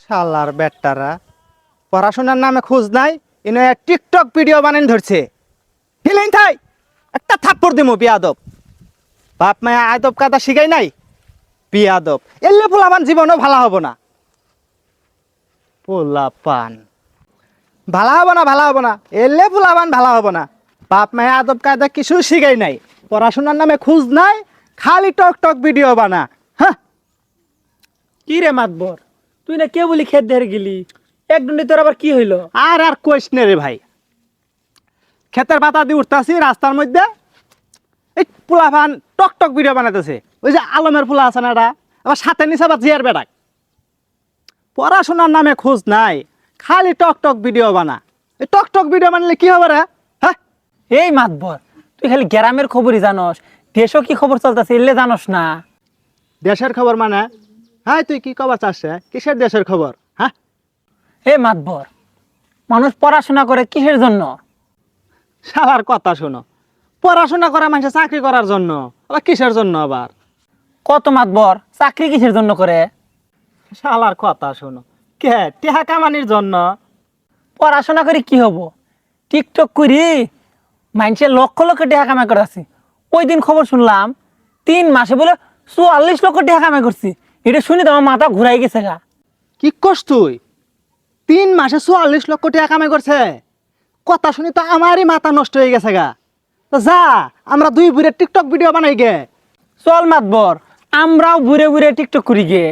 শালার বেটারা পড়াশোনার নামে খোঁজ নাই ইনো টিকটক ভিডিও বানান ধরছে হিলেন থাই একটা থাপ্পড় দিমু বিয়াদব বাপ মায়া আদব কাদা শিখাই নাই বিয়াদব এলে পোলাপান জীবনও ভালো হবো না পোলাপান ভালো হবো না এলে পোলাপান ভালো হবো না বাপ মায়া আদব কায়দা কিছু শিখাই নাই পড়াশোনার নামে খোঁজ নাই খালি টক টক ভিডিও বানা হ্যাঁ কি রে মাতবর তুই না কে বলি খেত ধরে গেলি একদম তোর আবার কি হইলো? আর কোয়েশ নে রে ভাই ক্ষেতের পাতা দিয়ে উঠতেছি রাস্তার মধ্যে এই পোলাপান টক টক ভিডিও বানাইতেছে ওই যে আলমের পোলা আছে না এটা আবার সাথে নিচে আবার জিয়ার বেড়াক পড়াশোনার নামে খোঁজ নাই খালি টক টক ভিডিও বানা এই টক টক ভিডিও বানালে কি হবে রে হ্যাঁ এই মাতবর তুই খালি গ্রামের খবরই জানস, দেশও কি খবর চলতেছে এলে জানস না? দেশের খবর মানে হ্যাঁ তুই কি খবর চাস কিসের দেশের খবর হ্যাঁ এই মাতবর মানুষ পড়াশোনা করে কিসের জন্য? শালার কথা শোনো পড়াশোনা করা মানুষের চাকরি করার জন্য আবার কিসের জন্য আবার কত মাতবর চাকরি কিসের জন্য করে? শালার কথা শোনো কে টেহা কামানির জন্য পড়াশোনা করে কি হবো? টিকটক করি মানুষের লক্ষ লক্ষ টাকা কামাই করে আছে। ওই দিন খবর শুনলাম 3 মাসে বলে 44 লক্ষ টাকা কামাই করছি। এটা শুনে তো আমার মাথা ঘুরাই গেছে গা। কি করছ তুই 3 মাসে 44 লক্ষ টাকা কামাই করছে কথা শুনি তো আমারই মাথা নষ্ট হয়ে গেছে গা তো যা আমরা 2 বুড়ে টিকটক ভিডিও বানাই গে চল মাতবর আমরাও ঘুরে ঘুরে টিকটক করি গে।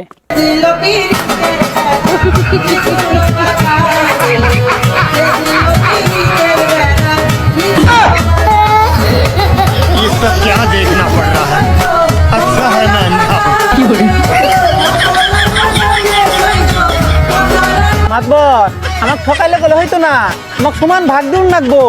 ये सब क्या देखना पड़ रहा है अच्छा है मैं अंधा हूं মাতবর আমার ঠকাইলে গেলে হইতো না, আমাকে সমান ভাগ দিন লাগবো।